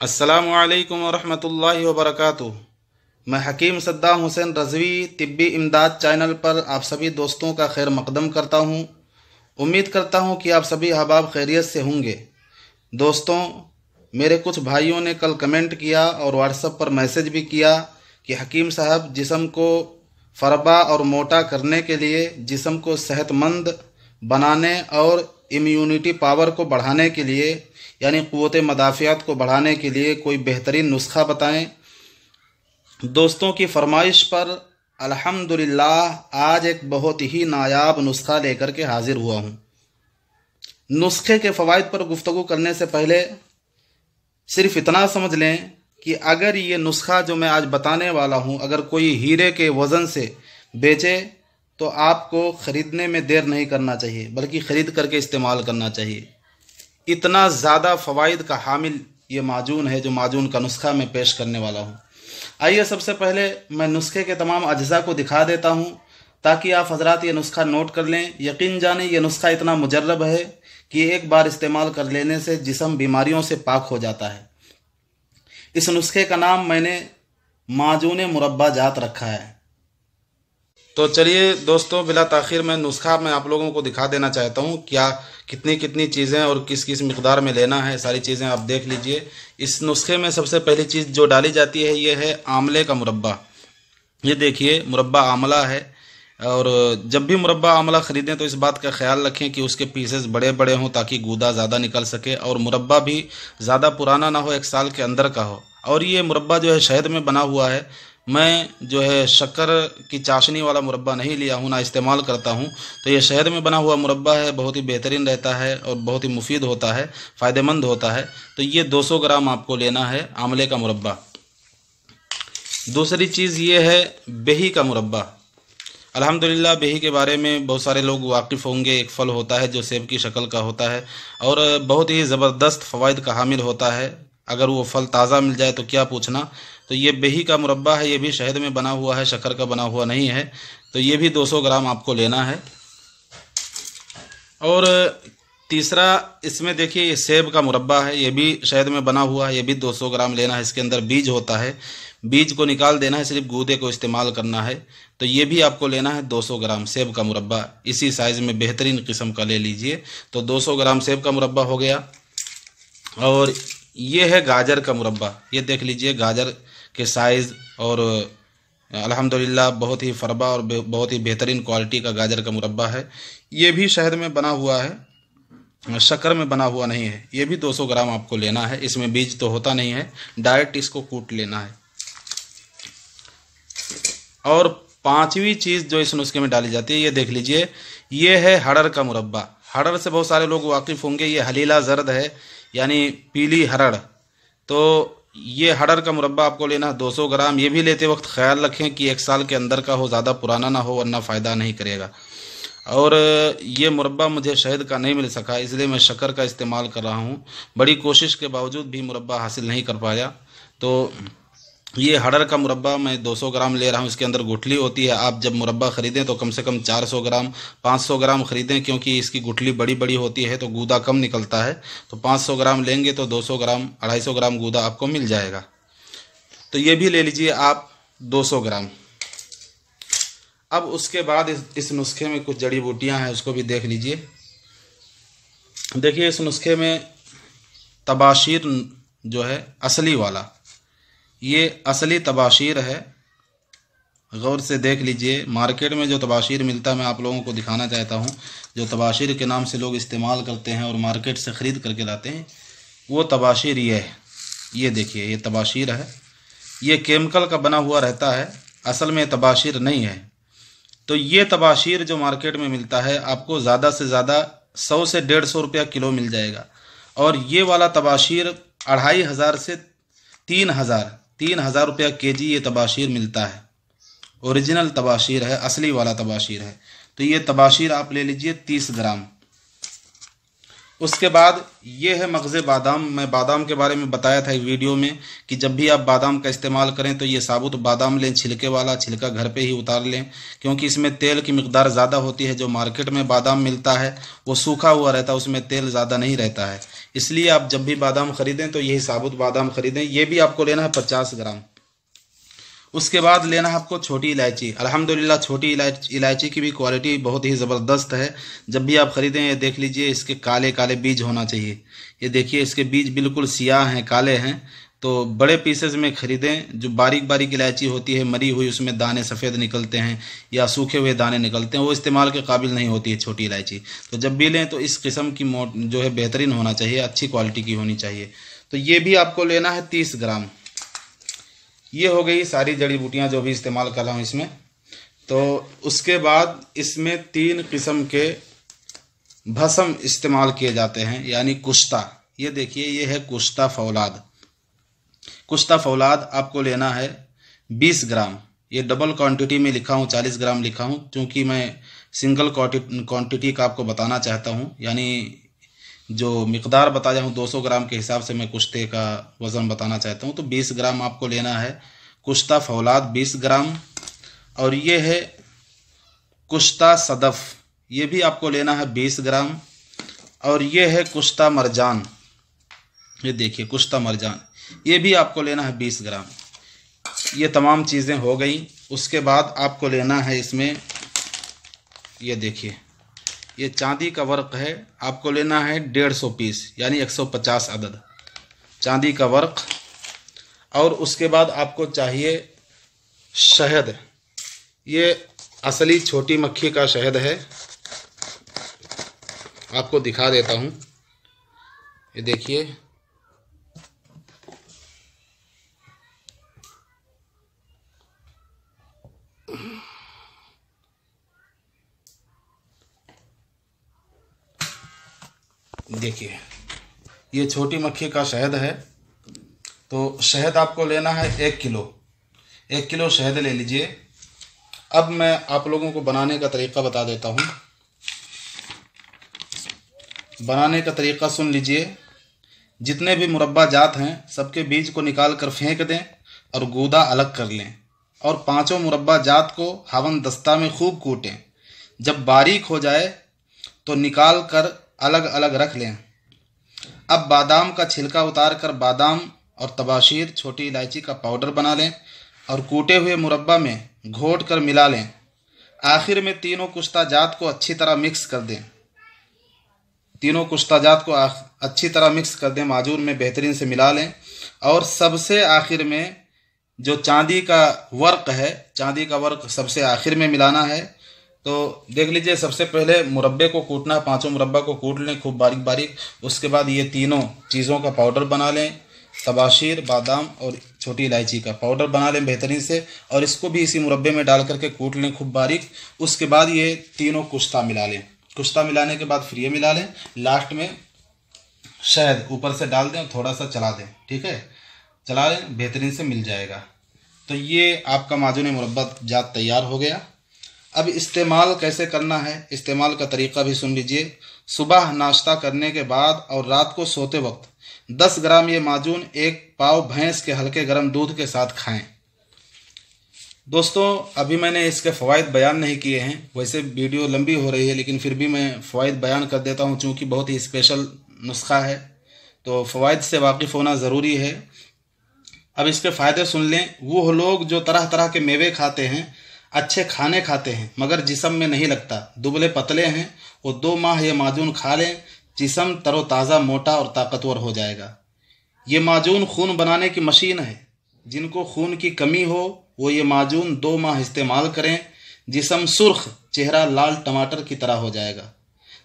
अस्सलामु अलैकुम वरहमतुल्लाहि वबरकातुह। मैं हकीम सद्दाम हुसैन रज़वी तिब्बी इमदाद चैनल पर आप सभी दोस्तों का खैर मकदम करता हूँ। उम्मीद करता हूँ कि आप सभी अहबाब खैरियत से होंगे। दोस्तों, मेरे कुछ भाइयों ने कल कमेंट किया और व्हाट्सएप पर मैसेज भी किया कि हकीम साहब, जिस्म को फरबा और मोटा करने के लिए, जिस्म को सेहतमंद बनाने और इम्यूनिटी पावर को बढ़ाने के लिए, यानी क़ुव्वत मदाफ़ियात को बढ़ाने के लिए कोई बेहतरीन नुस्खा बताएं। दोस्तों की फरमाइश पर अल्हम्दुलिल्लाह आज एक बहुत ही नायाब नुस्खा लेकर के हाजिर हुआ हूँ। नुस्खे के फ़वाइद पर गुफ्तगू करने से पहले सिर्फ इतना समझ लें कि अगर ये नुस्खा जो मैं आज बताने वाला हूँ अगर कोई हीरे के वज़न से बेचे तो आपको ख़रीदने में देर नहीं करना चाहिए, बल्कि ख़रीद करके इस्तेमाल करना चाहिए। इतना ज़्यादा फ़वाइद का हामिल ये माजून है जो माजून का नुस्खा मैं पेश करने वाला हूँ। आइए सबसे पहले मैं नुस्खे के तमाम अज्ज़ा को दिखा देता हूँ ताकि आप हज़रात ये नुस्खा नोट कर लें। यकीन जाने ये नुस्खा इतना मुजर्रब है कि एक बार इस्तेमाल कर लेने से जिस्म बीमारियों से पाक हो जाता है। इस नुस्खे का नाम मैंने माजून मुरब्बा जात रखा है। तो चलिए दोस्तों, बिला ताख़ीर मैं नुस्खा मैं आप लोगों को दिखा देना चाहता हूँ। क्या कितनी कितनी चीज़ें और किस किस मिक़दार में लेना है, सारी चीज़ें आप देख लीजिए। इस नुस्खे में सबसे पहली चीज़ जो डाली जाती है ये है आंवले का मुरब्बा। ये देखिए, मुरब्बा आंवला है। और जब भी मुरब्बा आंवला ख़रीदें तो इस बात का ख्याल रखें कि उसके पीसेस बड़े बड़े हों ताकि गूदा ज़्यादा निकल सके, और मुरब्बा भी ज़्यादा पुराना ना हो, 1 साल के अंदर का हो। और ये मुरब्बा जो है शहद में बना हुआ है। मैं जो है शक्कर की चाशनी वाला मुरब्बा नहीं लिया हूँ, ना इस्तेमाल करता हूँ। तो ये शहद में बना हुआ मुरब्बा है, बहुत ही बेहतरीन रहता है और बहुत ही मुफीद होता है, फ़ायदेमंद होता है। तो ये 200 ग्राम आपको लेना है आंवले का मुरब्बा। दूसरी चीज़ ये है बेही का मुरब्बा। अल्हम्दुलिल्लाह बेही के बारे में बहुत सारे लोग वाकिफ़ होंगे। एक फल होता है जो सेब की शक्ल का होता है और बहुत ही ज़बरदस्त फ़वाइद का हामिल होता है। अगर वो फल ताज़ा मिल जाए तो क्या पूछना। तो ये बेही का मुरब्बा है, ये भी शहद में बना हुआ है, शक्कर का बना हुआ नहीं है। तो ये भी 200 ग्राम आपको लेना है। और तीसरा इसमें देखिए ये सेब का मुरब्बा है, ये भी शहद में बना हुआ है, ये भी 200 ग्राम लेना है। इसके अंदर बीज होता है, बीज को निकाल देना है, सिर्फ गूदे को इस्तेमाल करना है। तो ये भी आपको लेना है 200 ग्राम सेब का मुरब्बा। इसी साइज़ में बेहतरीन किस्म का ले लीजिए। तो 200 ग्राम सेब का मुरब्बा हो गया। और ये है गाजर का मुरब्बा। ये देख लीजिए गाजर के साइज़, और अल्हम्दुलिल्लाह बहुत ही फरबा और बहुत ही बेहतरीन क्वालिटी का गाजर का मुरब्बा है। ये भी शहद में बना हुआ है, शक्कर में बना हुआ नहीं है। ये भी 200 ग्राम आपको लेना है। इसमें बीज तो होता नहीं है, डायरेक्ट इसको कूट लेना है। और पांचवी चीज़ जो इस नुस्खे में डाली जाती है ये देख लीजिए, ये है हरड़ का मुरब्बा। हरड़ से बहुत सारे लोग वाकिफ़ होंगे। ये हलीला जर्द है, यानी पीली हरड़। तो ये हरड़ का मुरब्बा आपको लेना है 200 ग्राम। ये भी लेते वक्त ख्याल रखें कि 1 साल के अंदर का हो, ज़्यादा पुराना ना हो, वरना फ़ायदा नहीं करेगा। और ये मुरब्बा मुझे शहद का नहीं मिल सका, इसलिए मैं शक्कर का इस्तेमाल कर रहा हूँ। बड़ी कोशिश के बावजूद भी मुरब्बा हासिल नहीं कर पाया। तो ये हरड़ का मुरब्बा मैं 200 ग्राम ले रहा हूँ। इसके अंदर गुठली होती है। आप जब मुरब्बा ख़रीदें तो कम से कम 400 ग्राम 500 ग्राम ख़रीदें, क्योंकि इसकी गुठली बड़ी बड़ी होती है तो गूदा कम निकलता है। तो 500 ग्राम लेंगे तो 200 ग्राम 250 ग्राम गूदा आपको मिल जाएगा। तो ये भी ले लीजिए आप 200 ग्राम। अब उसके बाद इस नुस्खे में कुछ जड़ी बूटियाँ हैं, उसको भी देख लीजिए। देखिए इस नुस्खे में तबाशीर जो है असली वाला, ये असली तबाशीर है। गौर से देख लीजिए। मार्केट में जो तबाशीर मिलता है मैं आप लोगों को दिखाना चाहता हूँ, जो तबाशीर के नाम से लोग इस्तेमाल करते हैं और मार्केट से ख़रीद करके लाते हैं, वो तबाशीर ये है। ये देखिए ये तबाशीर है, ये केमिकल का बना हुआ रहता है, असल में तबाशीर नहीं है। तो ये तबाशीर जो मार्केट में मिलता है आपको ज़्यादा से ज़्यादा 100 से 150 रुपया किलो मिल जाएगा। और ये वाला तबाशीर 2500 से 3000 रुपया केजी ये तबाशीर मिलता है। ओरिजिनल तबाशीर है, असली वाला तबाशीर है। तो ये तबाशीर आप ले लीजिए 30 ग्राम। उसके बाद ये है मगज़े बादाम। मैं बादाम के बारे में बताया था एक वीडियो में कि जब भी आप बादाम का इस्तेमाल करें तो ये साबुत बादाम लें, छिलके वाला। छिलका घर पे ही उतार लें, क्योंकि इसमें तेल की मिकदार ज़्यादा होती है। जो मार्केट में बादाम मिलता है वो सूखा हुआ रहता है, उसमें तेल ज़्यादा नहीं रहता है। इसलिए आप जब भी बादाम ख़रीदें तो यही साबुत बादाम ख़रीदें। ये भी आपको लेना है 50 ग्राम। उसके बाद लेना है आपको छोटी इलायची। अल्हम्दुलिल्लाह छोटी इलायची की भी क्वालिटी बहुत ही ज़बरदस्त है। जब भी आप ख़रीदें ये देख लीजिए, इसके काले काले बीज होना चाहिए। ये देखिए इसके बीज बिल्कुल सियाह हैं, काले हैं। तो बड़े पीसेस में ख़रीदें। जो बारीक बारीक इलायची होती है मरी हुई, उसमें दाने सफ़ेद निकलते हैं या सूखे हुए दाने निकलते हैं, वो इस्तेमाल के काबिल नहीं होती है छोटी इलायची। तो जब भी लें तो इस किस्म की जो है बेहतरीन होना चाहिए, अच्छी क्वालिटी की होनी चाहिए। तो ये भी आपको लेना है 30 ग्राम। ये हो गई सारी जड़ी बूटियाँ जो भी इस्तेमाल कर रहा हूँ इसमें। तो उसके बाद इसमें 3 किस्म के भस्म इस्तेमाल किए जाते हैं, यानी कुश्ता। ये देखिए ये है कुश्ता फौलाद। कुश्ता फौलाद आपको लेना है 20 ग्राम। ये डबल क्वांटिटी में लिखा हूँ, 40 ग्राम लिखा हूँ, क्योंकि मैं सिंगल क्वांटिटी का आपको बताना चाहता हूँ। यानी जो मिक़दार बताया हूँ 200 ग्राम के हिसाब से मैं कुश्ते का वज़न बताना चाहता हूँ। तो 20 ग्राम आपको लेना है कुश्ता फौलाद, 20 ग्राम। और ये है कुश्ता सदफ़, ये भी आपको लेना है 20 ग्राम। और ये है कुश्ता मरजान, ये देखिए कुश्ता मरजान, ये भी आपको लेना है 20 ग्राम। ये तमाम चीज़ें हो गई। उसके बाद आपको लेना है इसमें, ये देखिए ये चांदी का वर्क है, आपको लेना है 150 पीस, यानी 150 अदद चांदी का वर्क। और उसके बाद आपको चाहिए शहद। ये असली छोटी मक्खी का शहद है, आपको दिखा देता हूँ। ये देखिए देखिए ये छोटी मक्खी का शहद है। तो शहद आपको लेना है 1 किलो। 1 किलो शहद ले लीजिए। अब मैं आप लोगों को बनाने का तरीक़ा बता देता हूँ। बनाने का तरीक़ा सुन लीजिए। जितने भी मुरब्बा जात हैं सबके बीज को निकाल कर फेंक दें और गूदा अलग कर लें, और 5 मुरब्बा जात को हावन दस्ता में खूब कूटें। जब बारीक हो जाए तो निकाल कर अलग अलग रख लें। अब बादाम का छिलका उतार कर बादाम और तबाशीर छोटी इलायची का पाउडर बना लें और कूटे हुए मुरब्बा में घोट कर मिला लें। आखिर में तीनों कुश्ता जात को अच्छी तरह मिक्स कर दें। तीनों कुश्ता जात को अच्छी तरह मिक्स कर दें, माजून में बेहतरीन से मिला लें। और सबसे आखिर में जो चांदी का वर्क है, चांदी का वर्क सबसे आखिर में मिलाना है। तो देख लीजिए, सबसे पहले मुरब्बे को कूटना है, 5 मुरब्बा को कूट लें खूब बारीक बारीक। उसके बाद ये तीनों चीज़ों का पाउडर बना लें, तबाशीर, बादाम और छोटी इलायची का पाउडर बना लें बेहतरीन से, और इसको भी इसी मुरब्बे में डाल करके कूट लें खूब बारीक। उसके बाद ये तीनों कुश्ता मिला लें। कुश्ता मिलाने के बाद फिर ये मिला लें। लास्ट में शहद ऊपर से डाल दें, थोड़ा सा चला दें, ठीक है, चला लें, बेहतरीन से मिल जाएगा। तो ये आपका माजून मुरब्बा जात तैयार हो गया। अब इस्तेमाल कैसे करना है, इस्तेमाल का तरीक़ा भी सुन लीजिए। सुबह नाश्ता करने के बाद और रात को सोते वक्त 10 ग्राम ये माजून 1 पाव भैंस के हल्के गर्म दूध के साथ खाएं। दोस्तों अभी मैंने इसके फ़वाइद बयान नहीं किए हैं, वैसे वीडियो लंबी हो रही है लेकिन फिर भी मैं फ़वाइद बयान कर देता हूं, चूँकि बहुत ही स्पेशल नुस्खा है तो फ़वाइद से वाकिफ़ होना ज़रूरी है। अब इसके फ़ायदे सुन लें। वो लोग जो तरह तरह के मेवे खाते हैं, अच्छे खाने खाते हैं, मगर जिस्म में नहीं लगता, दुबले पतले हैं, वो 2 माह ये माजून खा लें, जिस्म तरोताज़ा, मोटा और ताकतवर हो जाएगा। ये माजून खून बनाने की मशीन है। जिनको खून की कमी हो वो ये माजून 2 माह इस्तेमाल करें, जिस्म सुर्ख, चेहरा लाल टमाटर की तरह हो जाएगा।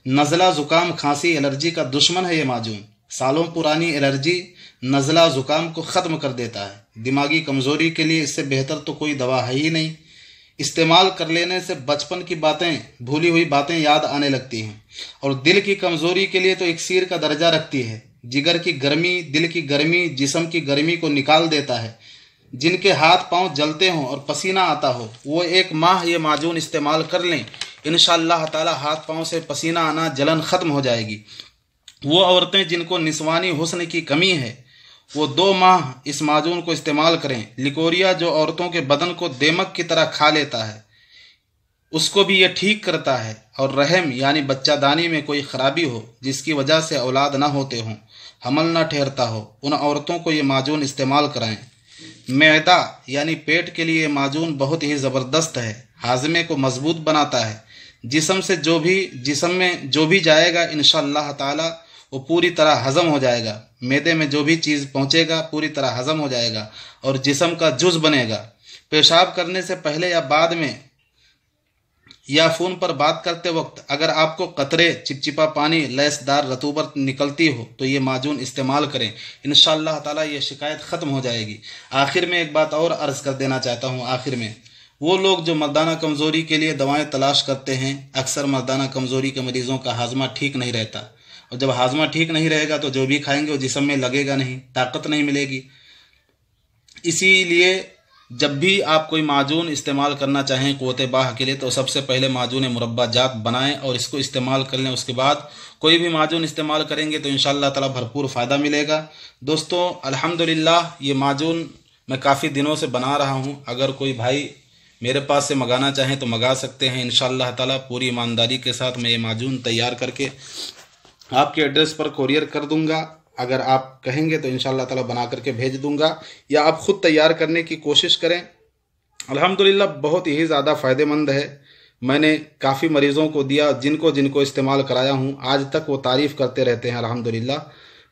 नज़ला, ज़ुकाम, खांसी, एलर्जी का दुश्मन है ये माजून। सालों पुरानी एलर्जी, नज़ला, ज़ुकाम को ख़त्म कर देता है। दिमागी कमज़ोरी के लिए इससे बेहतर तो कोई दवा है ही नहीं। इस्तेमाल कर लेने से बचपन की बातें, भूली हुई बातें याद आने लगती हैं, और दिल की कमज़ोरी के लिए तो इक्सीर का दर्जा रखती है। जिगर की गर्मी, दिल की गर्मी, जिस्म की गर्मी को निकाल देता है। जिनके हाथ पांव जलते हों और पसीना आता हो वो 1 माह ये माजून इस्तेमाल कर लें, इंशाअल्लाह ताला हाथ पांव से पसीना आना, जलन ख़त्म हो जाएगी। वो औरतें जिनको निस्वानी हुस्न की कमी है वो 2 माह इस माजून को इस्तेमाल करें। लिकोरिया जो औरतों के बदन को देमक की तरह खा लेता है उसको भी ये ठीक करता है। और रहम यानी बच्चादानी में कोई ख़राबी हो जिसकी वजह से औलाद ना होते हों हमल ना ठहरता हो, उन औरतों को ये माजून इस्तेमाल कराएं। मैदा यानी पेट के लिए ये माजून बहुत ही ज़बरदस्त है, हाजमे को मजबूत बनाता है। जिस्म में जो भी जाएगा इंशाअल्लाह ताला वो पूरी तरह हज़म हो जाएगा। मैदे में जो भी चीज़ पहुँचेगा पूरी तरह हज़म हो जाएगा और जिस्म का जुज़ बनेगा। पेशाब करने से पहले या बाद में या फ़ोन पर बात करते वक्त अगर आपको कतरे चिपचिपा पानी लैसदार रतूबत निकलती हो तो ये माजून इस्तेमाल करें, इंशाअल्लाह ताला ये शिकायत ख़त्म हो जाएगी। आखिर में एक बात और अर्ज़ कर देना चाहता हूँ। आखिर में वो लोग जो मर्दाना कमज़ोरी के लिए दवाएं तलाश करते हैं, अक्सर मर्दाना कमज़ोरी के मरीज़ों का हाजमा ठीक नहीं रहता, और जब हाजमा ठीक नहीं रहेगा तो जो भी खाएंगे वो जिस्म में लगेगा नहीं, ताकत नहीं मिलेगी। इसीलिए जब भी आप कोई माजून इस्तेमाल करना चाहें क़ुव्वत बाह के लिए तो सबसे पहले माजून मुरब्बा जात बनाएं और इसको इस्तेमाल कर लें। उसके बाद कोई भी माजून इस्तेमाल करेंगे तो इंशाअल्लाह ताला भरपूर फ़ायदा मिलेगा। दोस्तों अल्हम्दुलिल्लाह ये माजून मैं काफ़ी दिनों से बना रहा हूँ। अगर कोई भाई मेरे पास से मंगाना चाहें तो मंगा सकते हैं। इंशाअल्लाह ताला पूरी ईमानदारी के साथ मैं ये माजून तैयार करके आपके एड्रेस पर कोरियर कर दूँगा। अगर आप कहेंगे तो इंशाअल्लाह ताला बना करके भेज दूंगा, या आप ख़ुद तैयार करने की कोशिश करें। अल्हम्दुलिल्लाह बहुत ही ज़्यादा फ़ायदेमंद है। मैंने काफ़ी मरीज़ों को दिया, जिनको इस्तेमाल कराया हूँ, आज तक वो तारीफ़ करते रहते हैं अल्हम्दुलिल्लाह।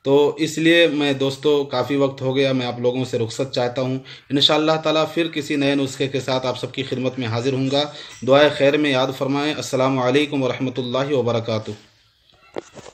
तो इसलिए मैं दोस्तों काफ़ी वक्त हो गया, मैं आप लोगों से रुखसत चाहता हूँ। इंशाअल्लाह ताला फिर किसी नए नुस्खे के साथ आप सबकी खिदमत में हाजिर हूँगा। दुआए खैर में याद फरमाएँ। अस्सलामु अलैकुम व रहमतुल्लाहि व बरकातुहू।